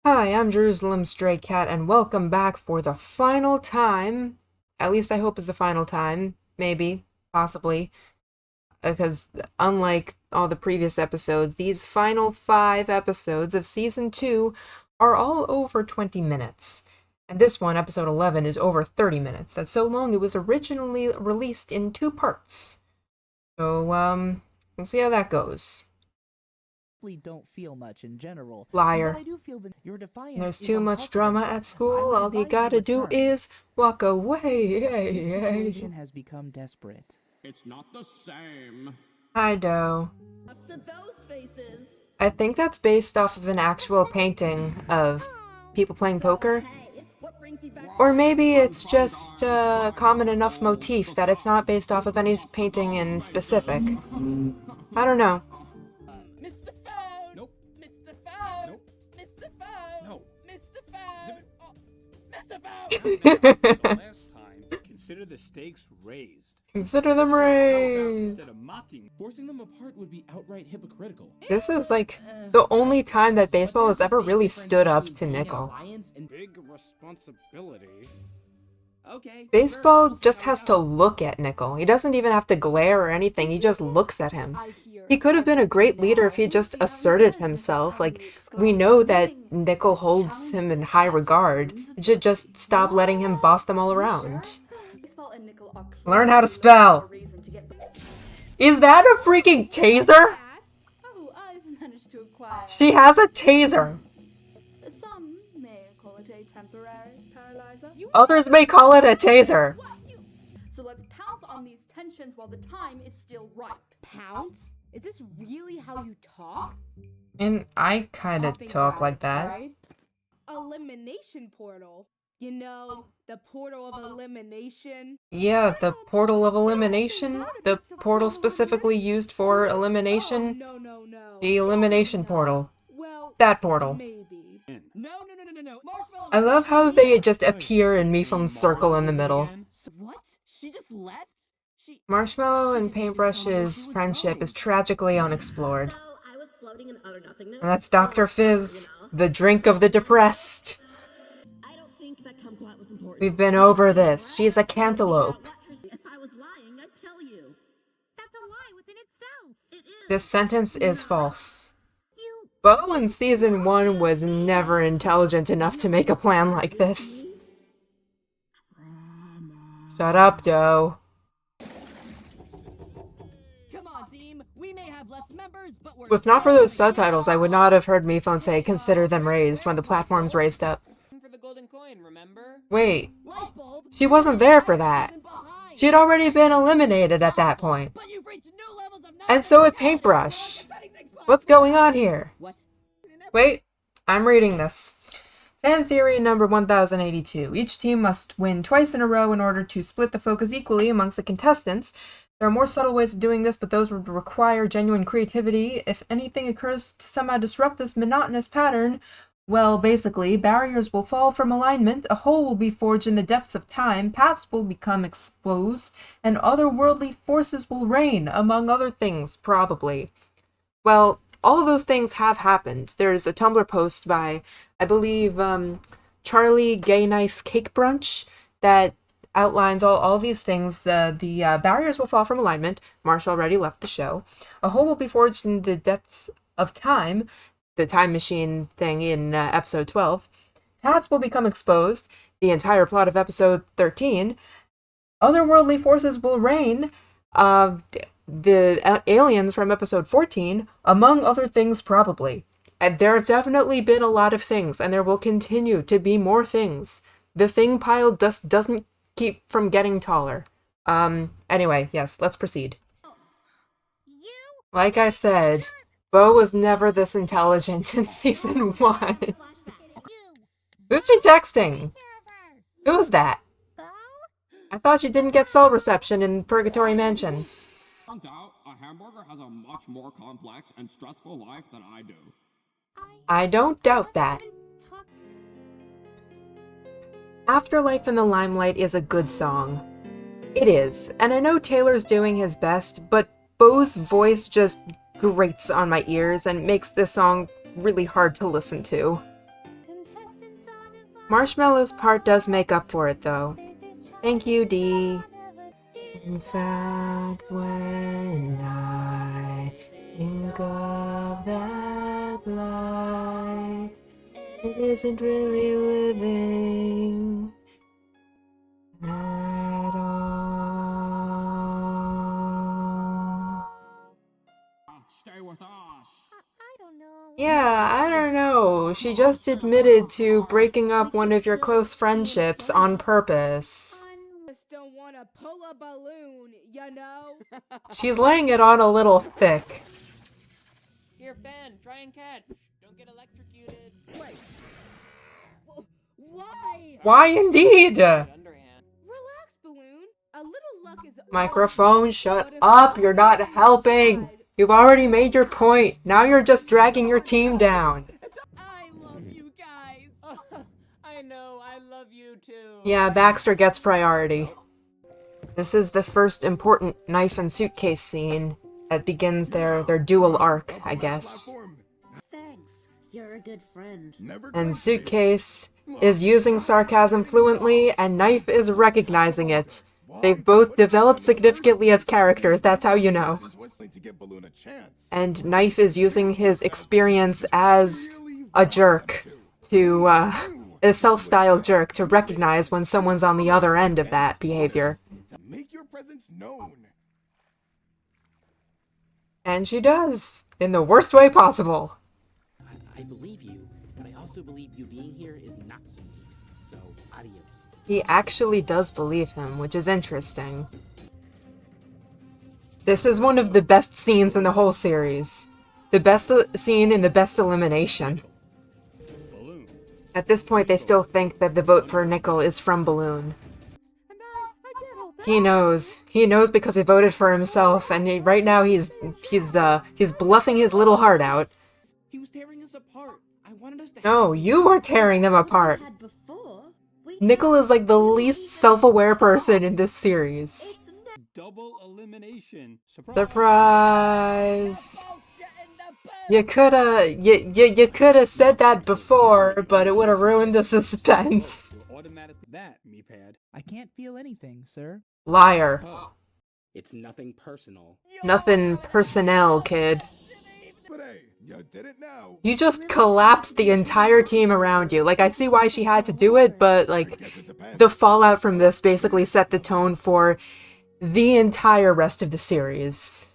Hi, I'm Jerusalem Stray Cat, and welcome back for the final time. At least I hope is the final time. Maybe. Possibly. Because unlike all the previous episodes, these final 5 episodes of Season 2 are all over 20 minutes. And this one, episode 11, is over 30 minutes. That's so long it was originally released in 2 parts. So, we'll see how that goes. Don't feel much in general. Liar. But I do feel that your defiance There's is too much unhealthy. drama at school. All you gotta do is walk away. This situation has become desperate. It's not the same. Hi, Doe. Up to those faces. I think that's based off of an actual painting of people playing poker. Hey, what brings you back? Or maybe it's just a common enough motif that it's not based off of any painting in specific. I don't know. Mr. Phone. Nope. Mr. Phone. Nope. Mr. Phone. No. Mr. Phone. Oh, Mr. Phone. Last time, consider the stakes raised. Consider them raised. Instead of mocking, forcing them apart would be outright hypocritical. This is like the only time that baseball has ever really stood up to Nickel. Big responsibility. Okay. Baseball just has to look at Nickel. He doesn't even have to glare or anything, he just looks at him. He could have been a great leader if he just asserted himself. Like, we know that Nickel holds him in high regard. He should just stop letting him boss them all around. Learn how to spell! Is that a freaking taser? Oh, I've managed to acquire. She has a taser! Some may call it a temporary paralyzer. Others may call it a taser. So let's pounce on these tensions while the time is still ripe. Pounce? Is this really how you talk? And I kinda talk like that. Right? Elimination portal. You know, the portal of elimination. Yeah, the portal of elimination. The portal specifically used for elimination. No. The elimination portal. Well, That portal. maybe. No. Marshmallow. I love how they just appear in Miphone's circle in the middle. What? She just left? She. Marshmallow and Paintbrush's friendship is tragically unexplored. So I was floating in utter nothingness. And that's Dr. Fizz, the drink of the depressed. I don't think that kumquat was important. We've been over this. She's a cantaloupe. If I was lying, I'd tell you. That's a lie within itself. It is. This sentence is false. Bo in Season 1 was never intelligent enough to make a plan like this. Shut up, Doe. Come on, team. We may have less members, but we're. If not for those subtitles, I would not have heard Miphone say, "Consider them raised," when the platform's raised up. For the golden coin, remember? Wait, Light bulb. she wasn't there for that. Behind. She had already been eliminated at that point. But you've reached new levels of And so had Paintbrush. What's going on here? What? Wait, I'm reading this. Fan theory number 1082. Each team must win twice in a row in order to split the focus equally amongst the contestants. There are more subtle ways of doing this, but those would require genuine creativity. If anything occurs to somehow disrupt this monotonous pattern, well, basically, barriers will fall from alignment, a hole will be forged in the depths of time, paths will become exposed, and otherworldly forces will reign, among other things, probably. Well, all of those things have happened. There's a Tumblr post by, I believe, Charlie Gay Knife Cake Brunch that outlines all these things. The barriers will fall from alignment. Marsh already left the show. A hole will be forged in the depths of time. The time machine thing in episode 12. Paths will become exposed. The entire plot of episode 13. Otherworldly forces will reign. The aliens from episode 14, among other things, probably. And there have definitely been a lot of things, and there will continue to be more things. The thing pile just doesn't keep from getting taller. Anyway, yes, let's proceed. Like I said, Bo was never this intelligent in Season 1. Who's she texting? Who was that? I thought she didn't get cell reception in Purgatory Mansion. Turns out, a hamburger has a much more complex and stressful life than I do. I don't doubt that. Afterlife in the Limelight is a good song. It is, and I know Taylor's doing his best, but Bo's voice just grates on my ears and makes this song really hard to listen to. Marshmallow's part does make up for it, though. Thank you, Dee. In fact, when I think of that life, it isn't really living at all. Stay with us. Yeah, I don't know. She just admitted to breaking up one of your close friendships on purpose. Just don't want to pull a balloon, you know? She's laying it on a little thick. Here, Ben, try and catch. Don't get electrocuted. Wait. Why? Why indeed? Underhand. Relax, balloon. A little luck is Microphone, shut up. You're not helping. You've already made your point. Now you're just dragging your team down. I love you guys. I know, I love you too. Yeah, Baxter gets priority. This is the first important knife and suitcase scene that begins their dual arc, I guess. Thanks. You're a good friend. And Suitcase is using sarcasm fluently, and Knife is recognizing it. They've both developed significantly as characters, that's how you know. And Knife is using his experience as a jerk to, a self-styled jerk, to recognize when someone's on the other end of that behavior. Make your presence known. And she does, in the worst way possible. I believe you, but I also believe you being here is not so neat. So, adios. He actually does believe him, which is interesting. This is one of the best scenes in the whole series. The best scene in the best elimination. At this point, they still think that the vote for Nickel is from Balloon. He knows. He knows because he voted for himself, and right now he's bluffing his little heart out. He was tearing us apart. I wanted us to No, you are tearing them apart. Had before. Nickel is like the least self-aware person in this series. Double elimination. Surprise! You coulda said that before, but it would have ruined the suspense. Automatically that, me-pad. I can't feel anything, sir. Liar. It's nothing personal. Nothing personnel, kid. But hey, you did it now. You just collapsed the entire team around you. Like, I see why she had to do it, but, like, the fallout from this basically set the tone for the entire rest of the series.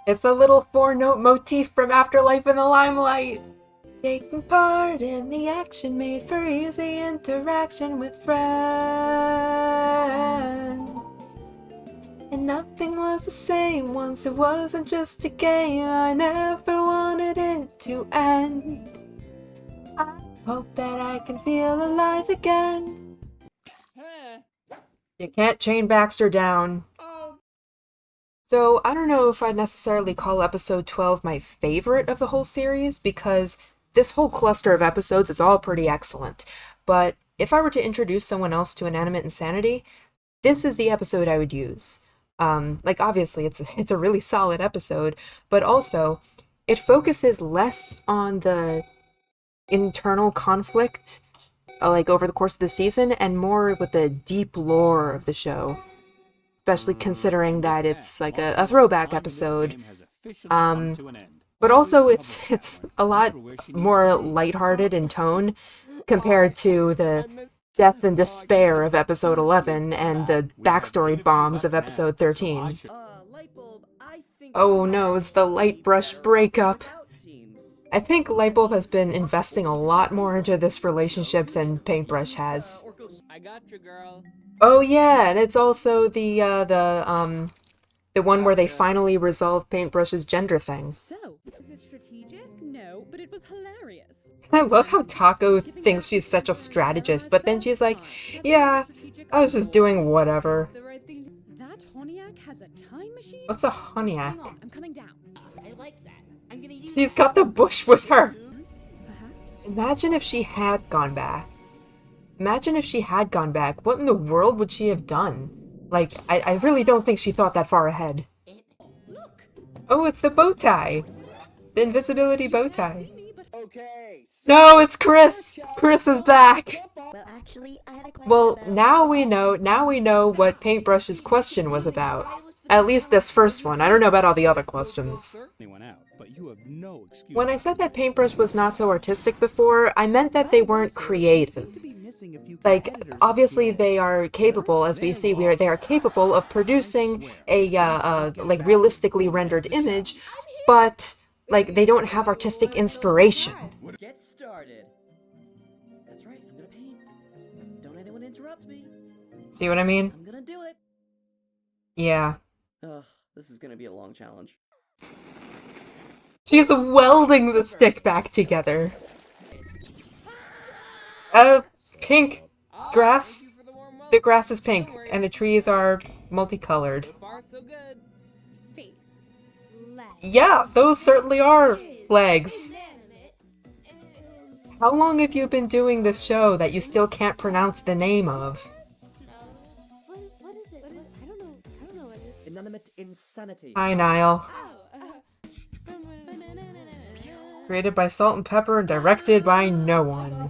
It's a little four-note motif from Afterlife in the Limelight. Taking part in the action made for easy interaction with friends. And nothing was the same once it wasn't just a game. I never wanted it to end. I hope that I can feel alive again. You can't chain Baxter down. So, I don't know if I'd necessarily call episode 12 my favorite of the whole series, because this whole cluster of episodes is all pretty excellent. But if I were to introduce someone else to Inanimate Insanity, this is the episode I would use. Like, obviously, it's a really solid episode, but also, it focuses less on the internal conflict, like, over the course of the season, and more with the deep lore of the show. Especially considering that it's like a throwback episode. But also it's a lot more lighthearted in tone compared to the death and despair of episode 11 and the backstory bombs of episode 13. Lightbulb, I think Oh no, it's the light brush breakup. without teams. I think Lightbulb has been investing a lot more into this relationship than Paintbrush has. I got you, girl. Oh yeah, and it's also the one where they finally resolve Paintbrush's gender thing. So, is it strategic? No, but it was hilarious. I love how Taco thinks she's such a strategist, but then she's like, yeah, I was just doing whatever. The right thing. That Honiak has a time machine? What's a Hang Honiak? on, I'm coming down. I like that. I'm gonna use She's got the bush with her. Perhaps? Imagine if she had gone back. Imagine if she had gone back. What in the world would she have done? Like, I really don't think she thought that far ahead. Look. Oh, it's the bow tie. The invisibility bow tie. Okay. No, it's Chris! Chris is back! Well, actually, I had a question. Well, now we know what Paintbrush's question was about. At least this first one. I don't know about all the other questions. When I said that Paintbrush was not so artistic before, I meant that they weren't creative. Like, obviously they are capable, as we see, they are capable of producing a, like, realistically rendered image, but, like, they don't have artistic inspiration. Get started. That's right, I'm gonna paint. Don't anyone interrupt me. See what I mean? I'm gonna do it. Yeah. Ugh, this is gonna be a long challenge. She's welding the stick back together. Pink grass. The grass is pink, and the trees are multicolored. Face. Leg. Yeah, those certainly are flags. How long have you been doing this show that you still can't pronounce the name of? What is it? I don't know what it is. Inanimate Insanity. Hi, Niall. Oh, Created by Salt and Pepper and directed by no one.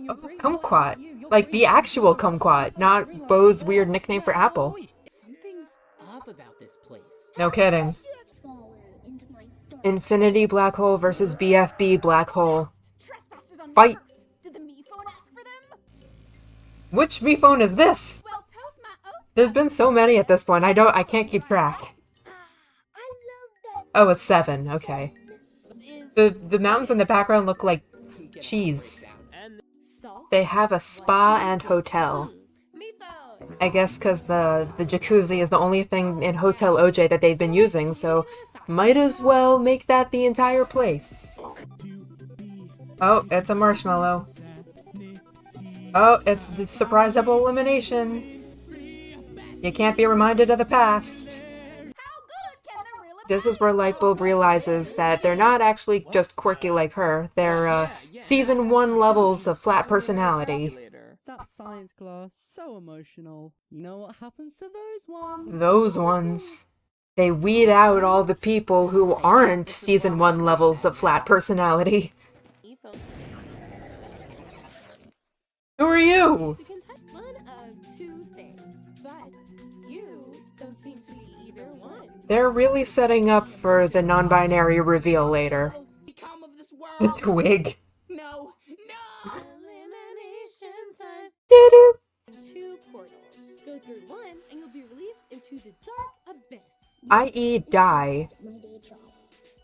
Oh, Kumquat. Like the actual Kumquat, not Bo's weird nickname for Apple. Something's off about this place. No kidding. Infinity Black Hole versus BFB Black Hole. Trespassers on Fight! Did the me phone ask for them? Which me phone is this? Well, toast my oats. There's been so many at this point, I can't keep track. Oh, it's 7, okay. The mountains in the background look like cheese. They have a spa and hotel. I guess because the jacuzzi is the only thing in Hotel OJ that they've been using, so might as well make that the entire place. Oh, it's a marshmallow. Oh, it's the surprise double elimination. You can't be reminded of the past. This is where Lightbulb realizes that they're not actually just quirky like her, they're season 1 levels of flat personality. That science class, so emotional. You know what happens to those ones? Those ones. They weed out all the people who aren't season 1 levels of flat personality. Who are you? one of two things, but you don't seem to be either one. They're really setting up for the non-binary reveal later. The twig. No. Elimination time. Doo-doo. 2 portals. Go through one, and you'll be released into the dark abyss. I.e. die.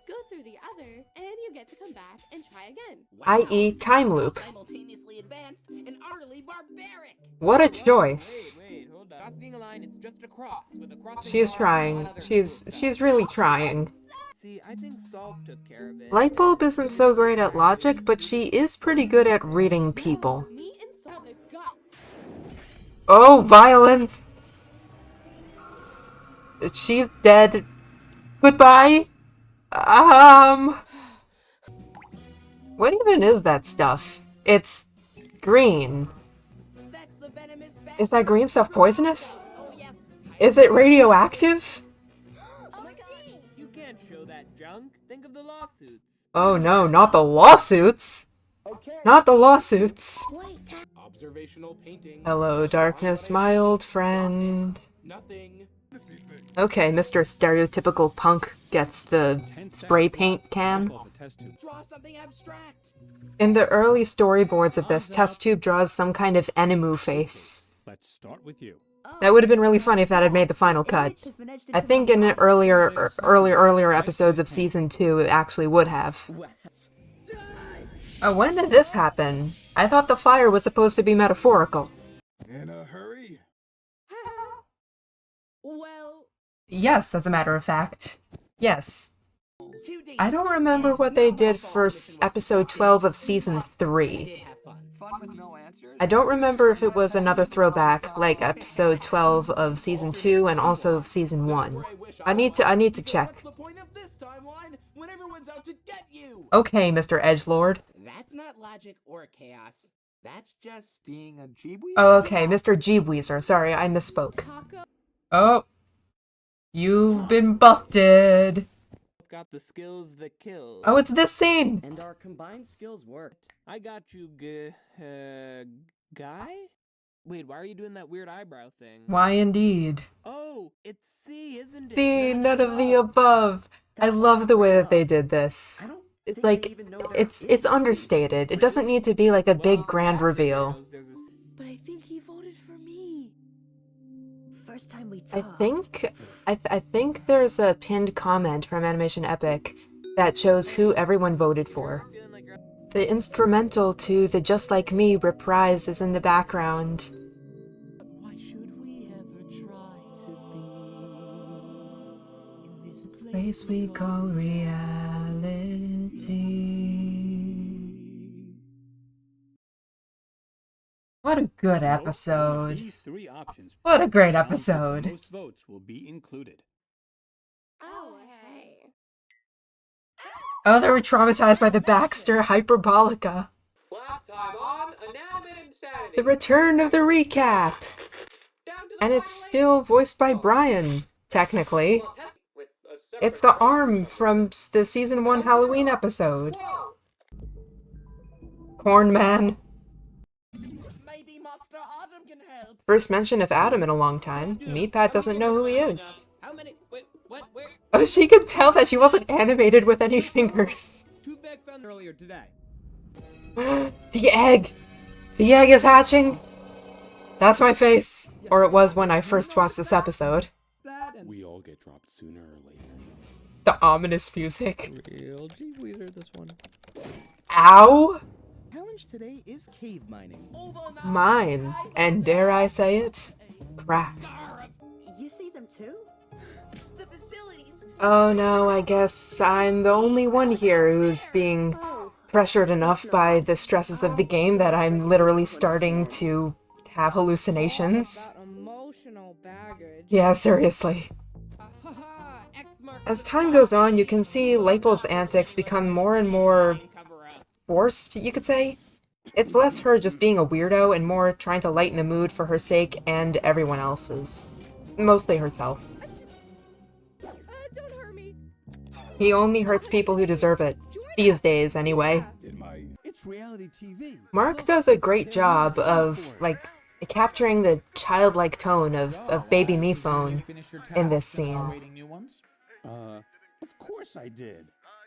Go through the other, and you get to come back and try again. I.e. time loop. Simultaneously advanced and utterly barbaric. What a choice. Wait, hold on. Not being a line, it's just a cross with a crossing She's bar trying. and another She's really trying. See, I think Salt took care of it. Lightbulb isn't so great at logic, but she is pretty good at reading people. Me and Salt the guts. Oh, violence! She's dead. Goodbye! What even is that stuff? It's green. That's the venomous Is that green stuff poisonous? Is it radioactive? You can't show that junk. Think of the lawsuits. Oh no, not the lawsuits! Not the lawsuits! Observational painting. Hello, darkness, my old friend. Nothing. Okay, Mr. Stereotypical Punk gets the spray paint can. Draw something abstract. In the early storyboards of this, Test Tube draws some kind of Enemu face. Let's start with you. That would have been really funny if that had made the final cut. I think in earlier episodes of Season 2 it actually would have. Oh, when did this happen? I thought the fire was supposed to be metaphorical. In a hurry? Well, Yes, as a matter of fact. Yes. I don't remember what they did for episode 12 of Season 3. I don't remember if it was another throwback, like episode 12 of Season 2 and also of Season 1. I need to check. Okay, Mr. Edgelord. That's not logic or chaos. That's just being a Jeebweezer. Oh, okay, Mr. Jeebweezer. Sorry, I misspoke. Oh. You've been busted. got the skills that kill. Oh, it's this scene! And our combined skills worked. I got you, guy? Wait, why are you doing that weird eyebrow thing? Why indeed? Oh, it's C, isn't it? See, none of the above. I love the way that they did this. It's like, it's understated. It doesn't need to be like a big grand reveal. But I think he voted for me. First time we I talked. I think there's a pinned comment from Animation Epic that shows who everyone voted for. The instrumental to the Just Like Me reprise is in the background. Why should we ever try to be in this Place we call reality. What a good episode. These 3 options. What a great Sound with the episode. Most votes will be included. Oh, hey. Oh, they were traumatized by the Baxter Hyperbolica. Last time on Inanimate Insanity. The return of the recap. And it's still voiced by Brian, technically. It's the arm from the season 1 Halloween episode. Corn Man. Maybe Master Adam can help. First mention of Adam in a long time. Meatpad doesn't know who he is. How many? Wait, what? Where? Oh, she could tell that she wasn't animated with any fingers. 2 bag found earlier today. The egg! The egg is hatching! That's my face. Or it was when I first watched this episode. We all get dropped sooner or later. The ominous music. Real G-Weezer, this one. Ow! Challenge today is cave mining. Mine. And dare I say it? Craft. You see them too? The facilities. Oh no, I guess I'm the only one here who's being pressured enough by the stresses of the game that I'm literally starting to have hallucinations. That emotional baggage. Yeah, seriously. As time goes on, you can see Lightbulb's antics become more and more forced, you could say. It's less her just being a weirdo and more trying to lighten the mood for her sake and everyone else's. Mostly herself. Don't hurt me. He only hurts people who deserve it. These days, anyway. It's reality TV. Mark does a great job of, like, capturing the childlike tone of Baby Me Phone in this scene. Of course I did.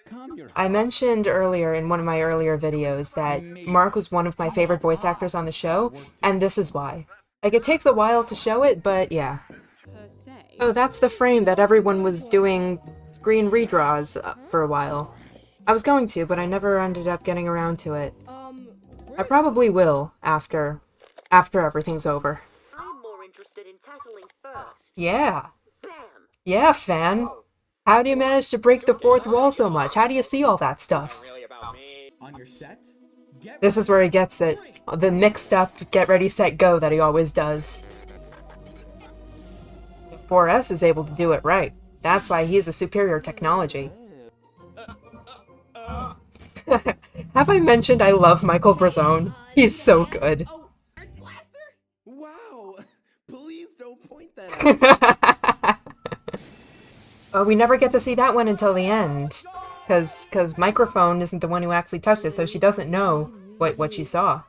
Calm your I mentioned earlier in one of my earlier videos that Mark was one of my favorite voice actors on the show, and this is why. Like, it takes a while to show it, but yeah. Oh, that's the frame that everyone was doing screen redraws for a while. I was going to, but I never ended up getting around to it. I probably will after everything's over. I'm more interested in tackling first. Yeah. Bam! Yeah, fan. How do you manage to break the fourth wall so much? How do you see all that stuff? On your set, This is where he gets it. The mixed up get ready, set, go that he always does. 4S is able to do it right. That's why he's the superior technology. Have I mentioned I love Michael Brazone? He's so good. Wow! Please don't point that out. Well, we never get to see that one until the end. Because Microphone isn't the one who actually touched it, so she doesn't know what she saw.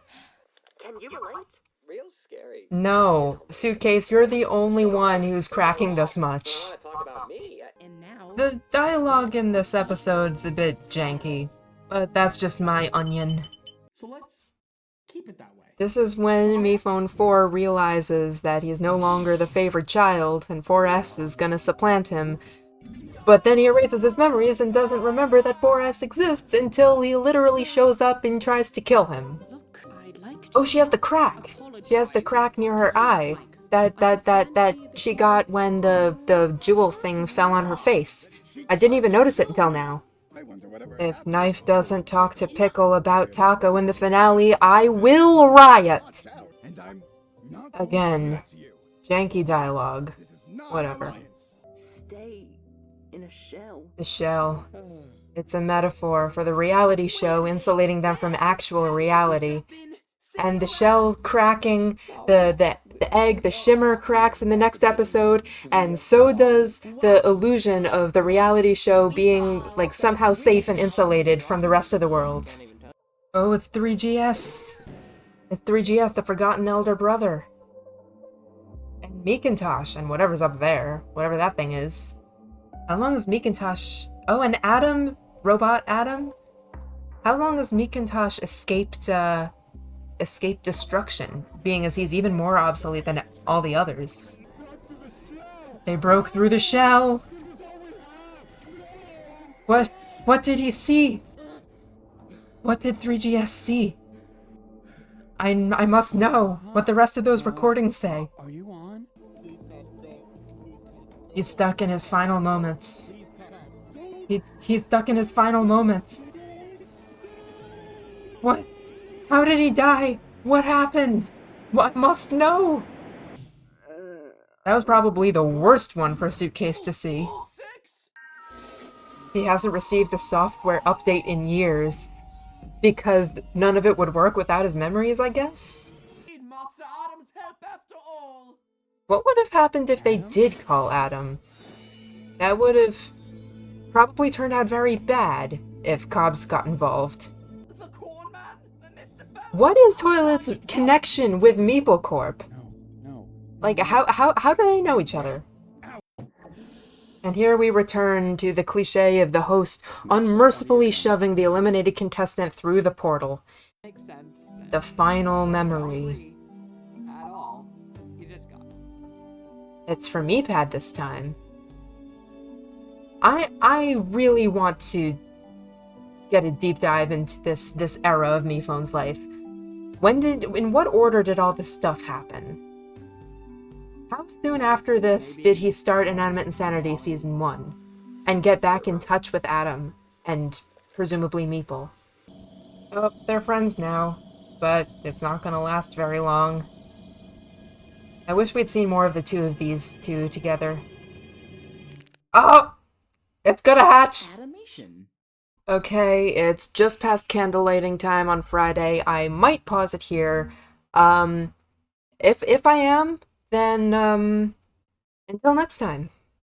Can you relate? Real scary. No, Suitcase, you're the only one who's cracking this much. Want to talk about me? And now. The dialogue in this episode's a bit janky, but that's just my onion. so let's keep it that way. This is when MePhone 4 realizes that he's no longer the favored child, and 4S is gonna supplant him. But then he erases his memories and doesn't remember that 4S exists until he literally shows up and tries to kill him. Oh, she has the crack! She has the crack near her eye. That she got when the jewel thing fell on her face. I didn't even notice it until now. If Knife doesn't talk to Pickle about Taco in the finale, I will riot! Again, janky dialogue. Whatever. Stay in a shell. The shell. It's a metaphor for the reality show insulating them from actual reality. And the shell cracking, the the shimmer cracks in the next episode, and so does the illusion of the reality show being, like, somehow safe and insulated from the rest of the world. Oh, it's 3GS. It's 3GS, the forgotten elder brother. And Meekintosh, and whatever's up there, whatever that thing is. How long has Meekintosh... Oh, and Adam? Robot Adam? How long has Meekintosh escaped destruction, being as he's even more obsolete than all the others? They broke through the shell! What did he see? What did 3GS see? I must know what the rest of those recordings say. Are you on? He's stuck in his final moments. He's stuck in his final moments. What? How did he die? What happened? I must know! That was probably the worst one for Suitcase to see. He hasn't received a software update in years. Because none of it would work without his memories, I guess? What would have happened if they did call Adam? That would have probably turned out very bad if Cobbs got involved. What is Toilet's connection with Meeple Corp? Like, how do they know each other? And here we return to the cliche of the host unmercifully shoving the eliminated contestant through the portal. Makes sense. The final memory. At all. You just got It's for Meepad this time. I really want to get a deep dive into this era of Meephone's life. In what order did all this stuff happen? How soon after this did he start Inanimate Insanity Season 1? And get back in touch with Adam, and presumably Meeple? Oh, they're friends now, but it's not gonna last very long. I wish we'd seen more of the two of these two together. Oh! It's gonna hatch! Animation. Okay, it's just past candle lighting time on Friday. I might pause it here. If I am, then, until next time.